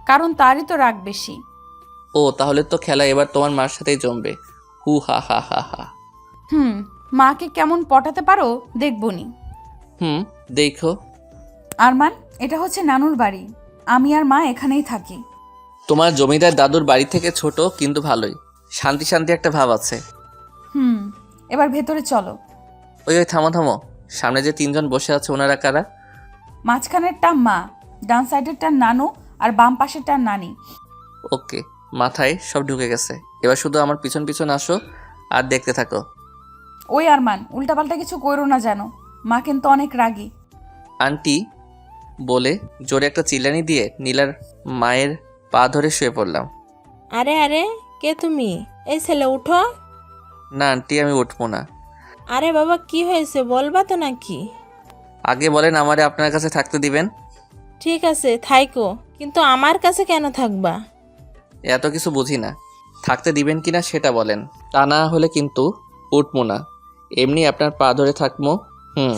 কারণ তারই তো রাগ বেশি। ও তাহলে তো খেলা এবার তোমার মার সাথেই জমবে। হু হা হা হা হা। মাকে কেমন পটাতে পারো দেখবনি। হুম, দেখো। আরমান, এটা হচ্ছে নানুর বাড়ি। আমি আর মা এখানেই থাকি। তোমার জমিদার দাদুর বাড়ি থেকে ছোট, কিন্তু ভালোই শান্তি শান্তি একটা ভাব আছে। হুম, এবার ভেতরে চলো। ওই ওই থামো থামো, সামনে যে তিনজন বসে আছে ওনারা কারা? মাঝখানেরটা মা, ডান সাইডেরটা নানু, আর বাম পাশেরটা নানি। ওকে, মাথায় সব ঢুকে গেছে। এবার শুধু আমার পিছন পিছন আসো আর দেখতে থাকো। ওই আরমান, উল্টাপাল্টা কিছু করো না যেন। মা কিন্তু অনেক রাগী। আন্টি বলে জোরে একটা চিল্লানি দিয়ে নীলার মায়ের পা ধরে শুয়ে পড়লাম। আরে আরে, কে তুমি? এই ছেলে উঠো। না আন্টি, আমি উঠবো না। আরে বাবা, কি হয়েছে বলবা তো নাকি? আগে বলেন আমারে আপনার কাছে থাকতে দিবেন। ঠিক আছে থাইকো, কিন্তু আমার কাছে কেন থাকবা? এত কিছু বুঝি না, থাকতে দিবেন কিনা সেটা বলেন। তা না হলে কিন্তু উঠবো না, এমনি আপনার পা ধরে থাকবো। হুম।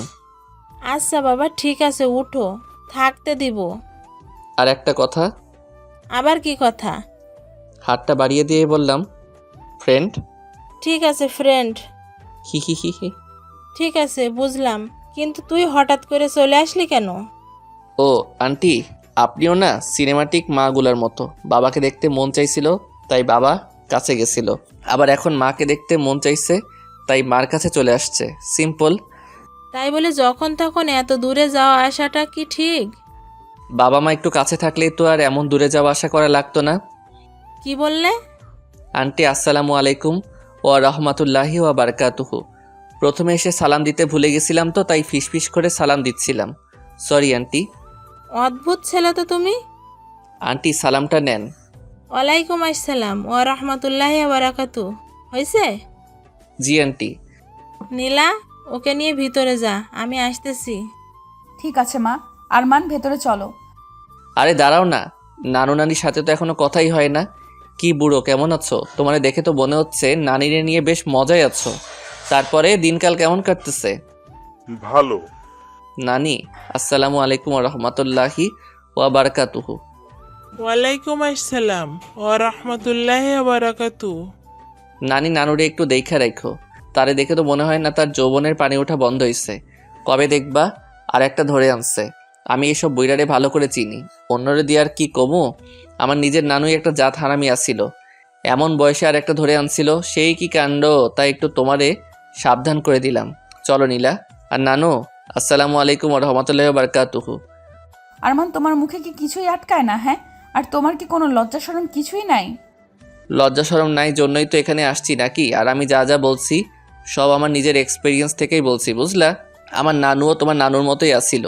আচ্ছা বাবা, ঠিক আছে উঠো, থাকতে দিব। আর একটা কথা। আবার কি কথা? হাতটা বাড়িয়ে দিয়ে বললাম, ফ্রেন্ড। ঠিক আছে ফ্রেন্ড। হি হি হি হি। ঠিক আছে বুঝলাম, কিন্তু তুই হঠাৎ করে চলে আসলি কেন? ও আন্টি, আপনিও না সিনেমাটিক মাগুলার মতো। বাবাকে দেখতে মন চাইছিল তাই বাবা কাছে গেছিল, আবার এখন মাকে দেখতে মন চাইছে তাই মার কাছে চলে আসছে। সিম্পল। তাই বলে যখন তখন এত দূরে যাওয়া আসাটা কি ঠিক? বাবা মা একটু কাছে থাকলেই তো আর এমন দূরে যাওয়া আশা করা লাগতো না। কি বললে? আন্টি আসসালামু আলাইকুম ও রহমাতুল্লাহি ওয়া বারাকাতুহু। প্রথমে এসে সালাম দিতে ভুলে গেছিলাম তো তাই ফিসফিস করে সালাম দিচ্ছিলাম। Sorry aunty. অদ্ভুত ছেলে তো তুমি। আন্টি সালামটা নেন। ওয়ালাইকুম আসসালাম ও রহমতুল্লাহি বারাকাতু। হয়েছে? জি আন্টি। নীলা, ওকে নিয়ে ভিতরে যা, আমি আসতেছি। ঠিক আছে মা। আরমান, ভেতরে চলো। আরে দাঁড়াও না, নানু নানির সাথে তো এখনো কথাই হয় না। কি বুড়ো, কেমন আছো? তোমারে দেখে তো মনে হচ্ছে নানিরে নিয়ে বেশ মজায় আছো। তারপরে দিনকাল কেমন কাটতেছে? ভালো। নানি আসসালামু আলাইকুম রহমতুল্লাহি ওয়া বারাকাতুহু। ওয়ালাইকুম আসসালাম ও রহমতুল্লাহ বারাকাতু। নানি নানুরে একটু দেখা রাখো, তারে দেখে তো মনে হয় না তার যৌবনের পানি ওঠা বন্ধ হয়েছে। কবে দেখবা আর একটা ধরে আনছে। আমি এসব বইরারে ভালো করে চিনি, অন্যরে দিয়ে আর কি কমু। আমার নিজের নানুই একটা জাত হারামি আসছিল, এমন বয়সে আর একটা ধরে আনছিল, সেই কি কাণ্ড। তাই একটু তোমারে সাবধান করে দিলাম। চলো নীলা। আর নানু আসসালামু আলাইকুম রহমতুল্লাহ বারকাতুহু। আরমান, তোমার মুখে কি কিছুই আটকায় না? হ্যাঁ, আর তোমার কি কোনো লজ্জা শরম কিছুই নাই? লজ্জা শরম নাই জন্যই তো এখানে আসছি নাকি? আর আমি যা যা বলছি সব আমার নিজের এক্সপিরিয়েন্স থেকেই বলছি, বুঝলা? আমার নানুও তোমার নানুর মতোই আসছিল,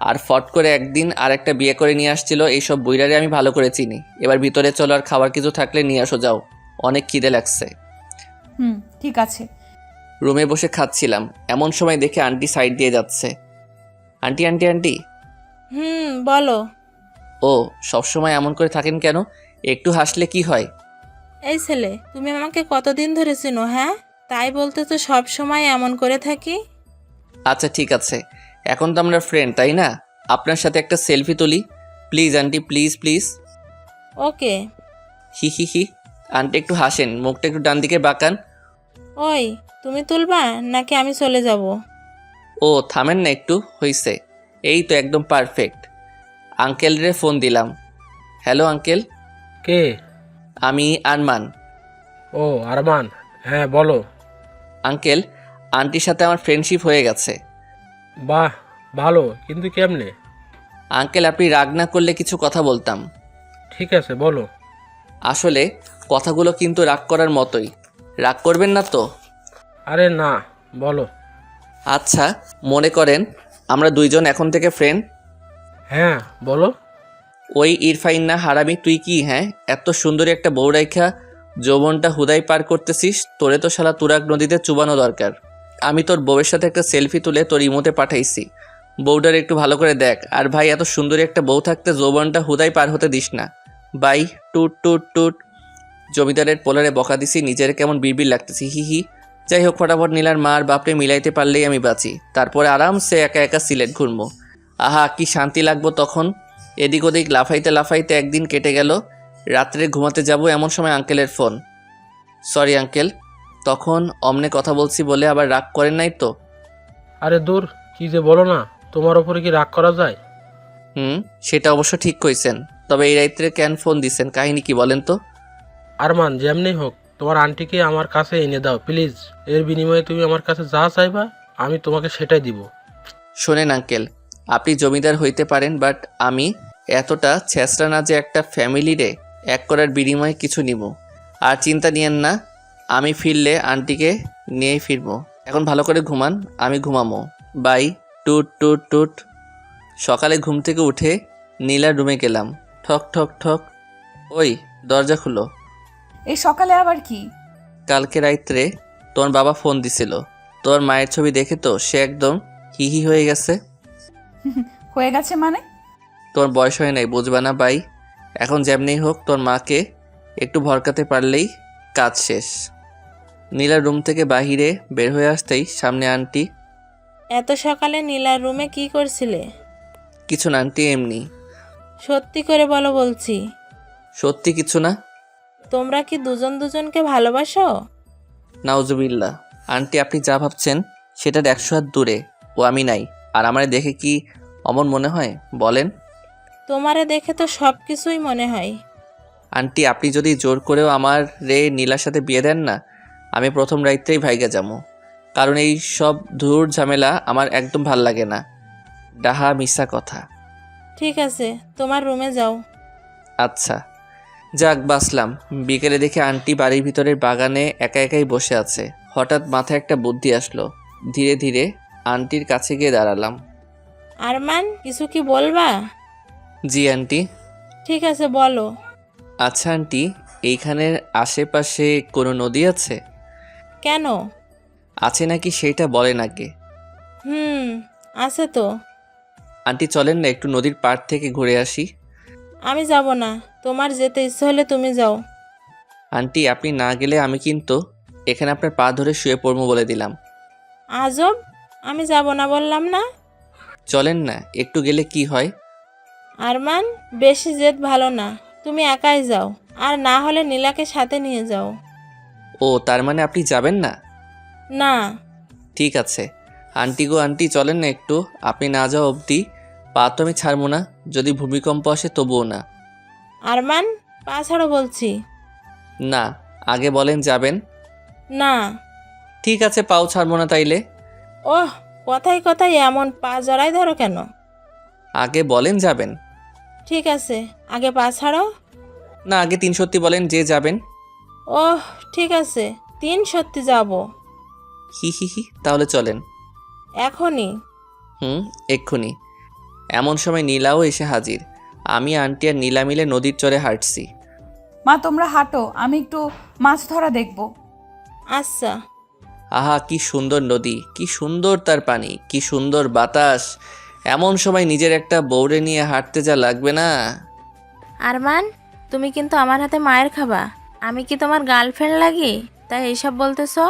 আর ফট করে একদিন আর একটা বিয়ে করে নিয়ে আসছিল। এইসব বইরারে আমি ভালো করে চিনি। এবার ভিতরে চলো, আর খাবার কিছু থাকলে নিয়ে আসো, যাও, অনেক খিদে লাগছে। ঠিক আছে। রুমে বসে খাচ্ছিলাম, এমন সময় দেখে আন্টি সাইড দিয়ে যাচ্ছে। Aunty aunty aunty. বলো। ও সবসময় এমন করে থাকেন কেন? একটু হাসলে কি হয়? এই ছেলে, তুমি আমাকে কতদিন ধরে চিনো? হ্যাঁ, তাই বলতে তো সব সময় এমন করে থাকি। আচ্ছা ঠিক আছে, এখন তো আমরা ফ্রেন্ড তাই না? আপনার সাথে একটা সেলফি তুলি please aunty, please please. Okay. He he he. Aunty একটু হাসেন, মুখটা একটু ডান দিকে বাঁকান। ওই, তুমি তুলবা নাকি আমি চলে যাব? ও থামেন না একটু, হইছে। এই তো একদম পারফেক্ট। আঙ্কেলরে ফোন দিলাম। Hello uncle. কে? আমি আরমান। ও আরমান, হ্যাঁ বলো। আঙ্কেল, আন্টির সাথে আমার ফ্রেন্ডশিপ হয়ে গেছে। বাহ, ভালো, কিন্তু কেমনে? আঙ্কেল আপনি রাগ না করলে কিছু কথা বলতাম। ঠিক আছে বলো। আসলে কথাগুলো কিন্তু রাগ করার মতোই, রাগ করবেন না তো? আরে না, বলো। আচ্ছা, মনে করেন আমরা দুইজন এখন থেকে ফ্রেন্ড। হ্যাঁ বলো। ওই ইরফাইন না হারামি তুই কি, হ্যাঁ, এত সুন্দরী একটা বউ রাইখা যৌবনটা হুদাই পার করতেছিস? তোরে তো শালা তুরাগ নদীতে চুবানো দরকার। আমি তোর বউয়ের সাথে একটা সেলফি তুলে তোর ইমোতে পাঠাইছি, বউটার একটু ভালো করে দেখ। আর ভাই, এত সুন্দরী একটা বউ থাকতে যৌবনটা হুদাই পার হতে দিস না। বাই। টুট টুট টুট। জমিদারের পোলারে বকা দিছি, নিজের কেমন বিড়বিড় লাগতেছি, হি হি। যাই হোক, ফটাফট নীলার মা আর বাপরে মিলাইতে পারলেই আমি বাঁচি, তারপরে আরামসে একা একা সিলেট ঘুরবো। আহা কি শান্তি লাগবো তখন। এদিক ওদিক লাফাইতে লাফাইতে একদিন কেটে গেল। রাত্রে ঘুমাতে যাব এমন সময় আঙ্কেলের ফোন। সরি আঙ্কেল, তখন অমনে কথা বলছি বলে আবার রাগ করেন নাই তো? আরে দূর, কি যে বলো না, তোমার ওপরে কি রাগ করা যায়? সেটা অবশ্য ঠিক কইছেন। তবে এই রাত্রে কেন ফোন দিছেন, কাহিনী কি বলেন তো? আরমান, যেমনি হোক তোমার আন্টিকে আমার কাছে এনে দাও প্লিজ। এর বিনিময়ে তুমি আমার কাছে যা চাইবা আমি তোমাকে সেটাই দিব। শোনেন আঙ্কেল, আপনি জমিদার হইতে পারেন, বাট আমি এতটা ছেঁচড়া না যে একটা ফ্যামিলিরে এক করার বিনিময়ে কিছু নিব। আর চিন্তা নিয়েন না, আমি ফিরলে আন্টিকে নিয়েই ফিরবো। এখন ভালো করে ঘুমান, আমি ঘুমামো। বাই। টুট টুট টুট। সকালে ঘুম থেকে উঠে নীলার রুমে গেলাম। ঠক ঠক ঠক। ওই দরজা খুলো। এই সকালে আবার কি? কালকে রাত্রে তোমার বাবা ফোন দিছিল। তোমার মায়ের ছবি দেখে তো সে একদম হিহি হয়ে গেছে। হয়ে গেছে মানে? তোমার বয়স হয় নাই, বুঝবা না বাই। এখন যেমনি হোক তোর মাকে একটু ভরকাতে পারলেই কাজ শেষ। নীলার রুম থেকে বাহিরে বের হয়ে আসতেই সামনে আন্টি। এত সকালে নীলার রুমে কি করছিলে? কিছু না আন্টি, এমনি। সত্যি করে বলো বলছি। সত্যি কিছু না। তোমরা কি দুজন দুজনকে ভালোবাসো? নাউজুবিল্লাহ। আন্টি, আপনি যা ভাবছেন সেটার 100 হাত দূরে। ও আমি নাই। আর আমারে দেখে কি অমন মনে হয় বলেন? তোমারে দেখে তো সব কিছুই মনে হয়। আন্টি, আপনি যদি জোর করেও আমার নীলার সাথে বিয়ে দেন না, আমি প্রথম রাইতেই ভাইগা যাবো। কারণ এই সব ধুর ঝামেলা আমার একদম ভাল লাগে না। ডাহা মিশা কথা। ঠিক আছে, তোমার রুমে যাও। আচ্ছা। যাক বাসলাম। বিকেলে দেখে আন্টি বাড়ির ভিতরের বাগানে একা একাই বসে আছে। হঠাৎ মাথায় একটা বুদ্ধি আসলো। ধীরে ধীরে আন্টির কাছে গিয়ে দাঁড়ালাম। আরমান, কিছু কি বলবা? জি আন্টি। ঠিক আছে, বলো। আচ্ছা আন্টি, এইখানের আশেপাশে কোনো নদী আছে? কেন? আছে নাকি সেটা বলেন আগে। আছে তো। আন্টি চলেন না একটু নদীর পাড় থেকে ঘুরে আসি। আমি যাব না, তোমার যেতে ইচ্ছে হলে তুমি যাও। আন্টি, আপনি না গেলে আমি কিন্তু এখানে আপনার পা ধরে শুয়ে পড়বো বলে দিলাম। আজব, আমি যাব না বললাম না? চলেন না, একটু গেলে কি হয়? আরমান, বেশি জেদ ভালো না, তুমি একাই যাও। আর না হলে নীলাকে সাথে নিয়ে যাও। ও, তার মানে আপনি যাবেন না? না। ঠিক আছে। আন্টি গো আন্টি, চলেন না একটু। আপনি না যাওয়া অবধি পা তো আমি ছাড়বো না, যদি ভূমিকম্প আসে তবুও না। আরমান, পা ছাড়ো বলছি। না, আগে বলেন যাবেন। না। ঠিক আছে, পাও ছাড়বো না তাইলে। ওহ, কথায় কথায় এমন পা জড়াই ধরো কেন? আগে বলেন যাবেন। ঠিক আছে, আগে পা ছাড়ো। না, আগে 3 সত্যি বলেন যে যাবেন। ওহ, ঠিক আছে, 3 সত্যি যাব। হি হি হি, তাহলে চলেন। এখনই? এক্ষুনি। এমন সময় নীলাও এসে হাজির। আমি আন্টি আর নীলা মিলে নদীর চরে হাঁটছি। মা তোমরা হাঁটো, আমি একটু মাছ ধরা দেখব। আচ্ছা। আহা, কি সুন্দর নদী, কি সুন্দর তার পানি, কি সুন্দর বাতাস। এমন সময় নিজের একটা বউরে নিয়ে হাঁটতে যা লাগবে না। আরমান, তুমি কিন্তু আমার হাতে মায়ের খাবা। আমি কি তোমার গার্লফ্রেন্ড লাগি তাই এইসব বলতেছো?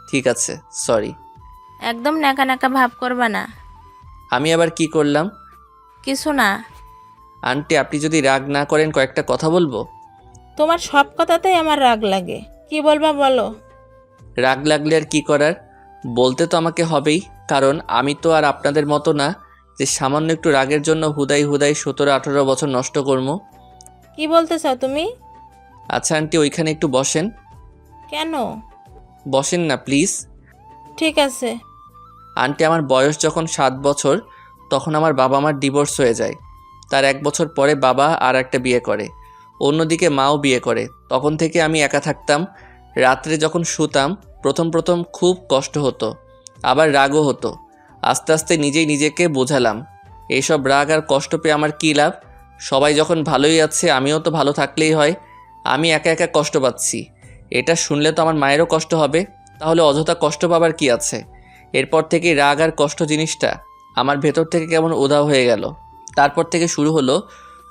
ঠিক আছে, সরি। একদম ন্যাকা ন্যাকা ভাব করবা না। আমি আবার কি করলাম? কিছু না। আন্টি, আপনি যদি রাগ না করেন কয়েকটা কথা বলবো। তোমার সব কথাতেই আমার রাগ লাগে, কি বলবা বলো। রাগ লাগলে আর কি করার, বলতে তো আমাকে হবেই। কারণ আমি তো আর আপনাদের মতো না যে সামান্য একটু রাগের জন্য হুদাই হুদাই 17-18 বছর নষ্ট করবো। কি বলতে চাও তুমি? আচ্ছা আন্টি, ওইখানে একটু বসেন। কেন? বসেন না প্লিজ। ঠিক আছে। আন্টি, আমার বয়স যখন 7 বছর তখন আমার বাবা মার ডিভোর্স হয়ে যায়। তার 1 বছর পরে বাবা আর একটা বিয়ে করে, অন্যদিকে মাও বিয়ে করে। তখন থেকে আমি একা থাকতাম। রাত্রে যখন শুতাম প্রথম প্রথম খুব কষ্ট হতো, আবার রাগও হতো। আস্তে আস্তে নিজেই নিজেকে বোঝালাম এইসব রাগ আর কষ্ট পেয়ে আমার কী লাভ। সবাই যখন ভালোই আছে আমিও তো ভালো থাকলেই হয়। আমি একা একা কষ্ট পাচ্ছি, এটা শুনলে তো আমার মায়েরও কষ্ট হবে। তাহলে অযথা কষ্ট পাবার কি আছে? এরপর থেকে রাগ আর কষ্ট জিনিসটা আমার ভেতর থেকে কেমন উধাও হয়ে গেল। তারপর থেকে শুরু হলো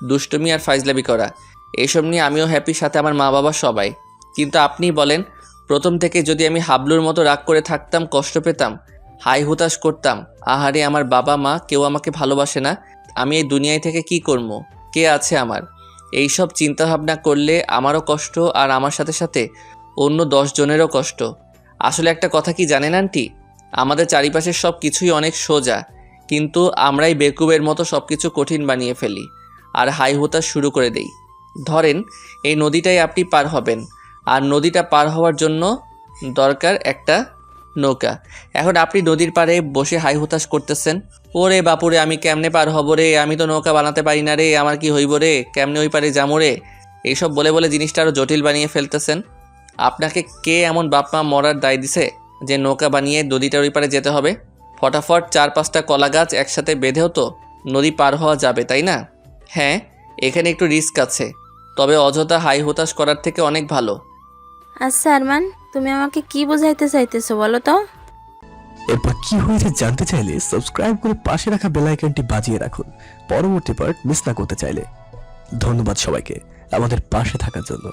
দুষ্টুমি আর ফাইজলামি করা। এইসব নিয়ে আমিও হ্যাপি, সাথে আমার মা বাবা সবাই। কিন্তু আপনি বলেন, প্রথম থেকে যদি আমি হাবলুর মতো রাগ করে থাকতাম, কষ্ট পেতাম, হাই হুতাশ করতাম, আহারে আমার বাবা মা কেউ আমাকে ভালোবাসে না, আমি এই দুনিয়ায় থেকে কি করব, কে আছে আমার, এইসব চিন্তা ভাবনা করলে আমারও কষ্ট আর আমার সাথে সাথে অন্য 10 জনেরও কষ্ট। আসলে একটা কথা কি জানেন আন্টি, আমাদের চারিপাশের সব কিছুই অনেক সোজা, কিন্তু আমরাই বেকুবের মতো সব কিছু কঠিন বানিয়ে ফেলি আর হাই হুতাশ শুরু করে দেই। ধরেন এই নদীটাই আপনি পার হবেন, আর নদীটা পার হওয়ার জন্য দরকার একটা নৌকা। এখন আপনি নদীর পাড়ে বসে হাই হুতাশ করতেছেন, ওরে বাপুরে আমি কেমনে পার হব রে, আমি তো নৌকা বানাতে পারি না রে, আমার কি হইব রে, কেমনে ওই পারে যাবো রে, এইসব বলে বলে জিনিসটা আরও জটিল বানিয়ে ফেলতেছেন। আপনাকে কে এমন বাপ মা মরার দায় দিছে যে নৌকা বানিয়ে নদীটার ওই পারে যেতে হবে? ফটাফট 4-5টা কলা গাছ একসাথে বেঁধেও তো নদী পার হওয়া যাবে, তাই না? হ্যাঁ, এখানে একটু রিস্ক আছে, তবে অযথা হাই হুতাশ করার থেকে অনেক ভালো। আচ্ছা আরমান, তুমি আমাকে কি বোঝাইতে চাইতেছো বলো তো? এরপর কি হয়েছে জানতে চাইলে সাবস্ক্রাইব করে পাশে রাখা বেল আইকনটি বাজিয়ে রাখুন পরবর্তী পার্ট মিস না করতে চাইলে। ধন্যবাদ সবাইকে আমাদের পাশে থাকার জন্য।